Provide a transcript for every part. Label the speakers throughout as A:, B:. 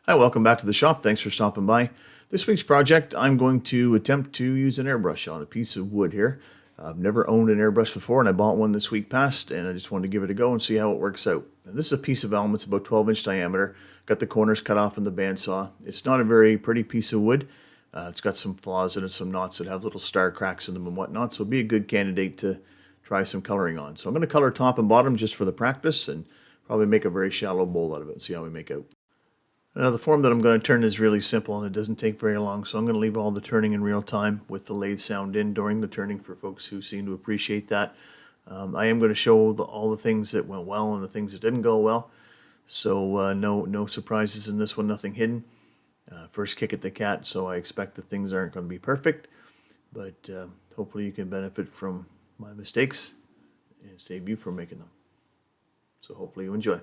A: Hi, welcome back to the shop. Thanks for stopping by. This week's project, I'm going to attempt to use an airbrush on a piece of wood here. I've never owned an airbrush before, and I bought one this week past, and I just wanted to give it a go and see how it works out. Now, this is a piece of elm. It's about 12-inch diameter. Got the corners cut off in the bandsaw. It's not a very pretty piece of wood. It's got some flaws in it, some knots that have little star cracks in them and whatnot, so it'd be a good candidate to try some coloring on. So I'm going to color top and bottom just for the practice, and probably make a very shallow bowl out of it and see how we make out. Now the form that I'm going to turn is really simple and it doesn't take very long, so I'm going to leave all the turning in real time with the lathe sound in during the turning for folks who seem to appreciate that. I am going to show all the things that went well and the things that didn't go well, so no surprises in this one, nothing hidden. First kick at the cat, so I expect that things aren't going to be perfect, but hopefully you can benefit from my mistakes and save you from making them. So hopefully you enjoy.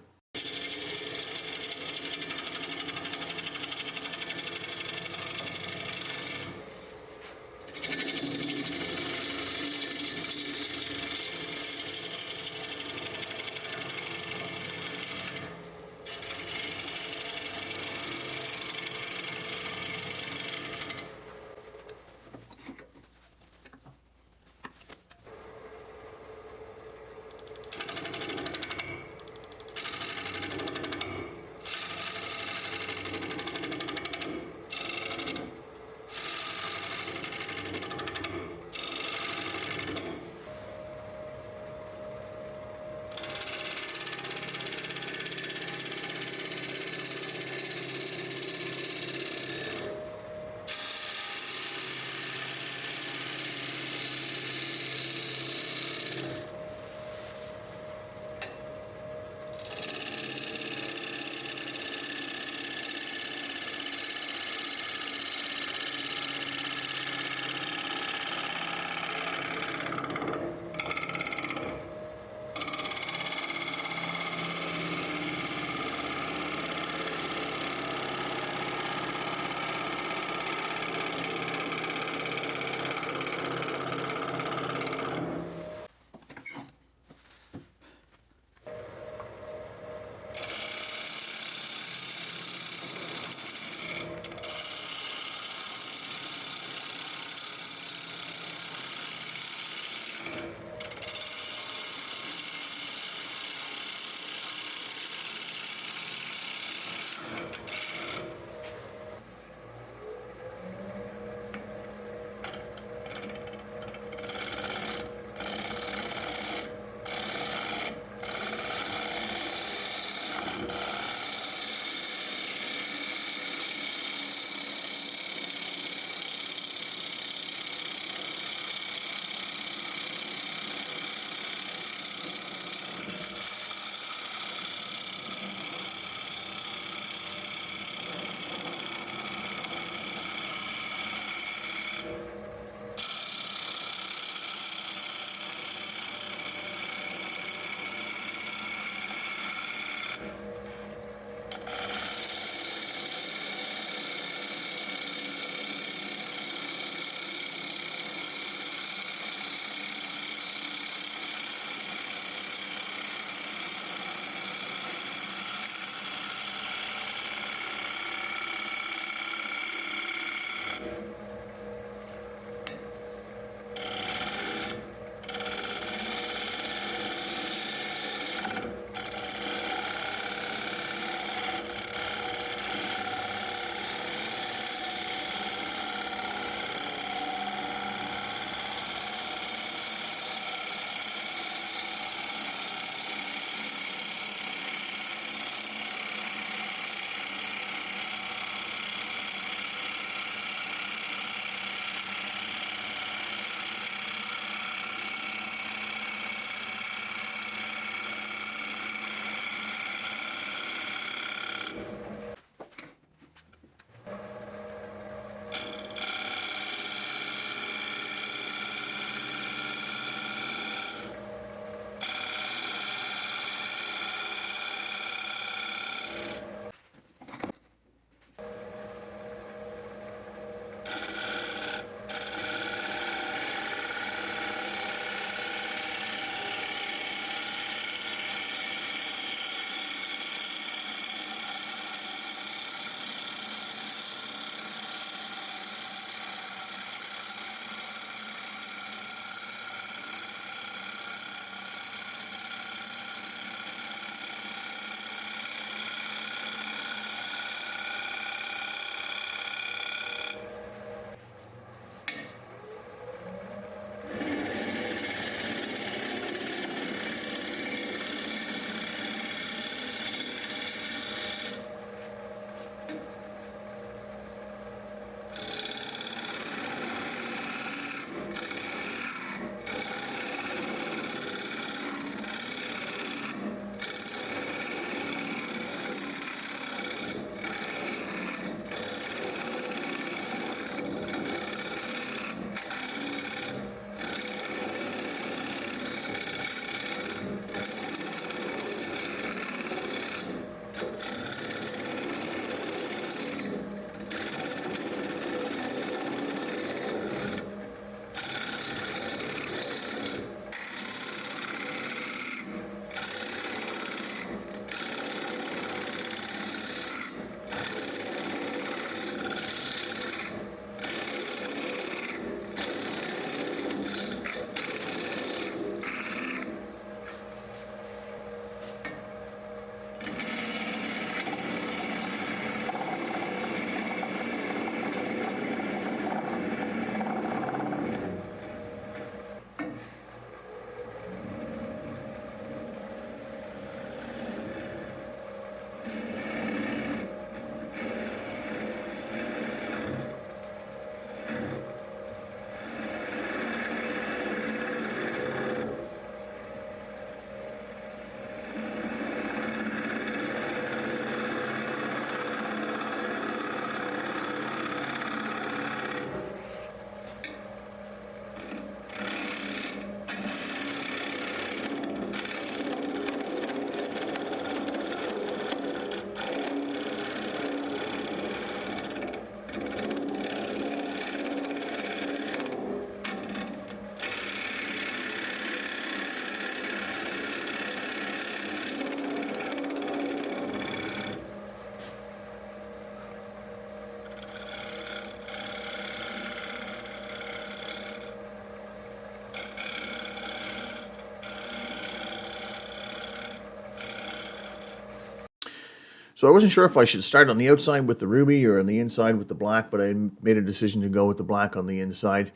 A: So I wasn't sure if I should start on the outside with the ruby or on the inside with the black, but I made a decision to go with the black on the inside.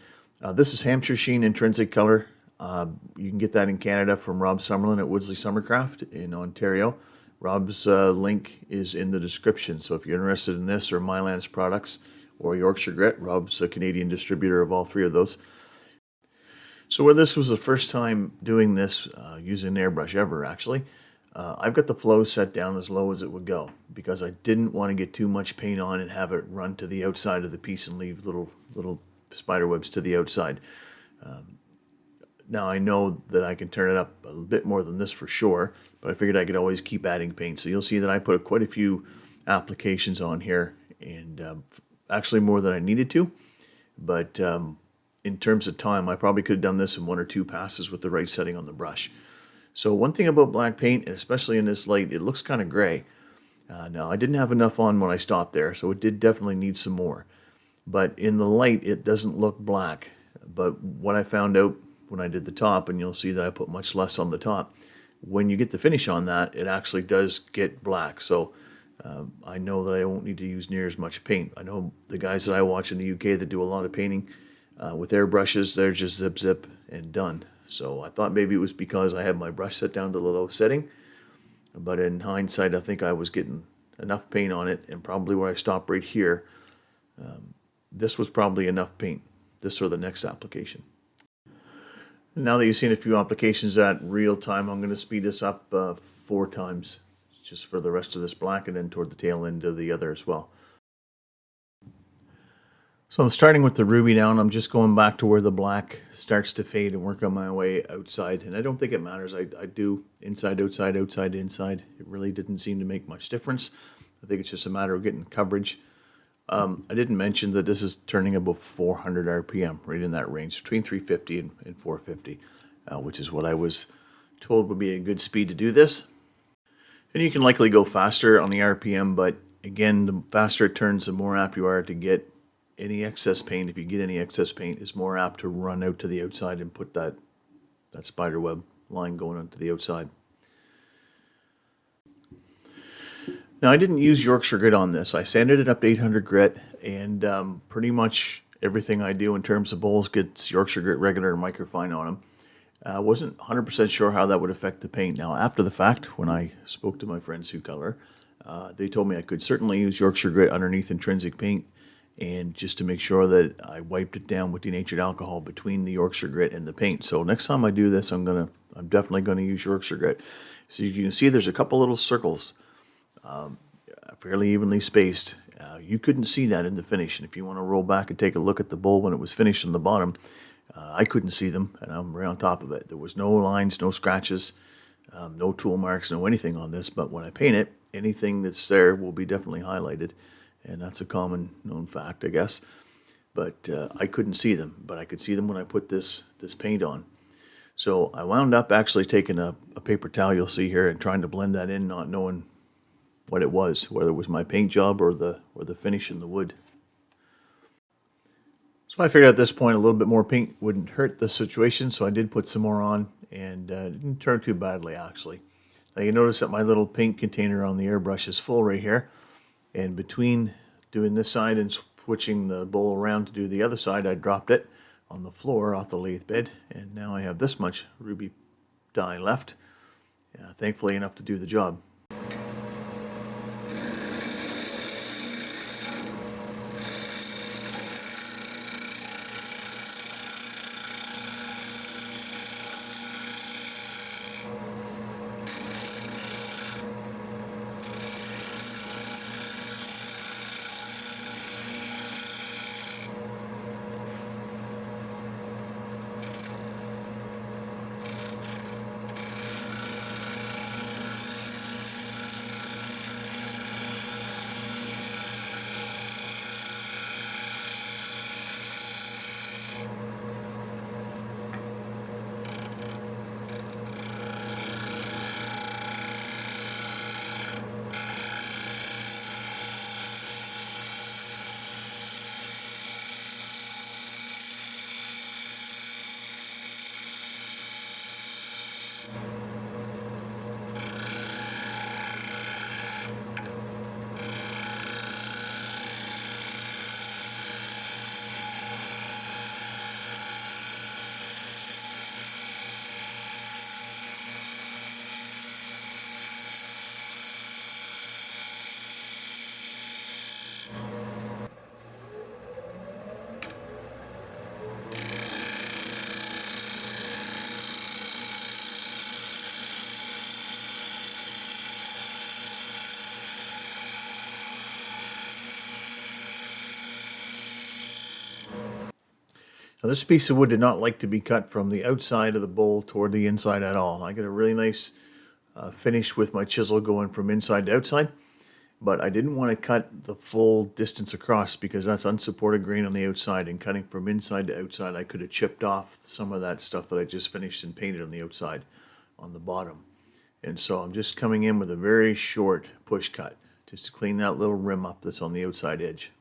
A: This is Hampshire Sheen intrinsic color. You can get that in Canada from Rob Summerlin at Woodslee Summercraft in Ontario. Rob's link is in the description, so if you're interested in this or Mylands products or Yorkshire Grit, Rob's a Canadian distributor of all three of those. So where this was the first time doing this, using an airbrush ever actually, I've got the flow set down as low as it would go because I didn't want to get too much paint on and have it run to the outside of the piece and leave little spider webs to the outside. Now I know that I can turn it up a bit more than this for sure, but I figured I could always keep adding paint. So you'll see that I put quite a few applications on here, and actually more than I needed to. But in terms of time, I probably could have done this in 1 or 2 passes with the right setting on the brush. So one thing about black paint, and especially in this light, it looks kind of gray. Now I didn't have enough on when I stopped there, so it did definitely need some more. But in the light, it doesn't look black. But what I found out when I did the top, and you'll see that I put much less on the top, when you get the finish on that, it actually does get black. So I know that I won't need to use near as much paint. I know the guys that I watch in the UK that do a lot of painting with airbrushes, they're just zip zip and done. So I thought maybe it was because I had my brush set down to the low setting, but in hindsight I think I was getting enough paint on it, and probably where I stopped right here, this was probably enough paint, this or the next application. Now that you've seen a few applications at real time, I'm going to speed this up 4 times just for the rest of this black, and then toward the tail end of the other as well. So I'm starting with the ruby now, and I'm just going back to where the black starts to fade and work on my way outside. And I don't think it matters. I do inside, outside, outside, inside. It really didn't seem to make much difference. I think it's just a matter of getting coverage. I didn't mention that this is turning about 400 RPM, right in that range, between 350 and 450, which is what I was told would be a good speed to do this. And you can likely go faster on the RPM, but again, the faster it turns, the more apt you are to get any excess paint. If you get any excess paint, is more apt to run out to the outside and put that spider web line going onto the outside. Now I didn't use Yorkshire Grit on this. I sanded it up to 800 grit, and pretty much everything I do in terms of bowls gets Yorkshire Grit regular and microfine on them. I wasn't 100% sure how that would affect the paint. Now after the fact, when I spoke to my friends who color, they told me I could certainly use Yorkshire Grit underneath intrinsic paint, and just to make sure that I wiped it down with denatured alcohol between the Yorkshire Grit and the paint. So next time I do this, I'm definitely gonna use Yorkshire Grit. So you can see there's a couple little circles, fairly evenly spaced. You couldn't see that in the finish, and if you want to roll back and take a look at the bowl when it was finished on the bottom, I couldn't see them, and I'm right on top of it. There was no lines, no scratches, no tool marks, no anything on this, but when I paint it, anything that's there will be definitely highlighted. And that's a common known fact, I guess. But I couldn't see them, but I could see them when I put this paint on. So I wound up actually taking a paper towel, you'll see here, and trying to blend that in, not knowing what it was, whether it was my paint job or the finish in the wood. So I figured at this point a little bit more paint wouldn't hurt the situation, so I did put some more on, and it didn't turn too badly actually. Now you notice that my little paint container on the airbrush is full right here. And between doing this side and switching the bowl around to do the other side, I dropped it on the floor off the lathe bed, and now I have this much ruby dye left. Thankfully enough to do the job. Now, this piece of wood did not like to be cut from the outside of the bowl toward the inside at all. I get a really nice finish with my chisel going from inside to outside, but I didn't want to cut the full distance across because that's unsupported grain on the outside, and cutting from inside to outside I could have chipped off some of that stuff that I just finished and painted on the outside on the bottom. And so I'm just coming in with a very short push cut just to clean that little rim up that's on the outside edge.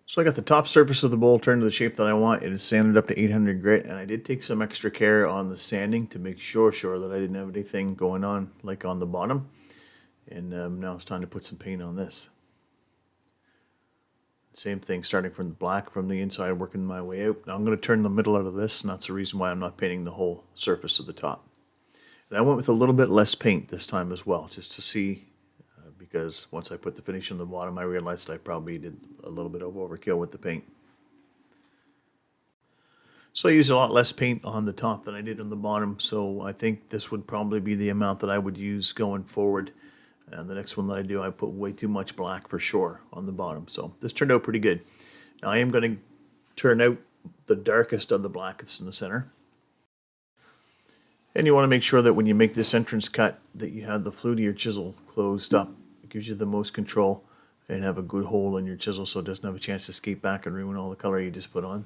A: So I got the top surface of the bowl turned to the shape that I want. It is sanded up to 800 grit, and I did take some extra care on the sanding to make sure that I didn't have anything going on like on the bottom. And now it's time to put some paint on this. Same thing, starting from the black from the inside, working my way out. Now I'm going to turn the middle out of this, and that's the reason why I'm not painting the whole surface of the top. And I went with a little bit less paint this time as well, just to see, because once I put the finish on the bottom, I realized I probably did a little bit of overkill with the paint. So I used a lot less paint on the top than I did on the bottom, so I think this would probably be the amount that I would use going forward. And the next one that I do, I put way too much black for sure on the bottom. So this turned out pretty good. Now I am going to turn out the darkest of the black that's in the center. And you want to make sure that when you make this entrance cut that you have the flue to your chisel closed up. It gives you the most control, and have a good hole in your chisel so it doesn't have a chance to escape back and ruin all the color you just put on.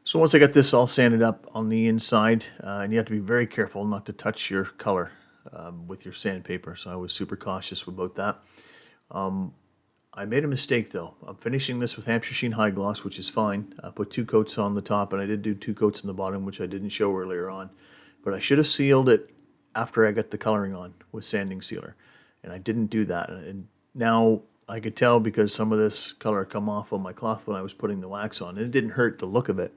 A: So once I got this all sanded up on the inside, and you have to be very careful not to touch your color with your sandpaper, so I was super cautious about that. I made a mistake though. I'm finishing this with Hampshire Sheen High Gloss, which is fine. I put 2 coats on the top, and I did do 2 coats on the bottom, which I didn't show earlier on. But I should have sealed it after I got the coloring on with sanding sealer, and I didn't do that. And now I could tell because some of this color come off on my cloth when I was putting the wax on. And it didn't hurt the look of it,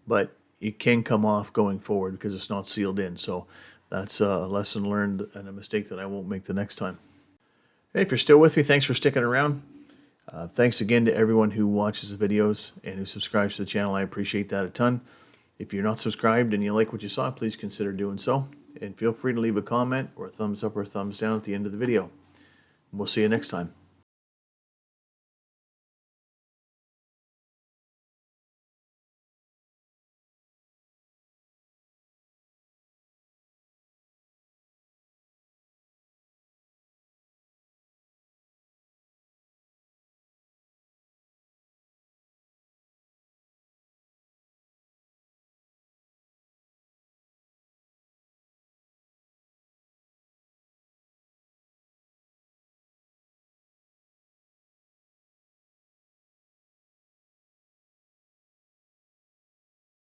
A: but it can come off going forward because it's not sealed in. So that's a lesson learned and a mistake that I won't make the next time. Hey, if you're still with me, thanks for sticking around. Thanks again to everyone who watches the videos and who subscribes to the channel. I appreciate that a ton. If you're not subscribed and you like what you saw, please consider doing so. And feel free to leave a comment or a thumbs up or a thumbs down at the end of the video. We'll see you next time.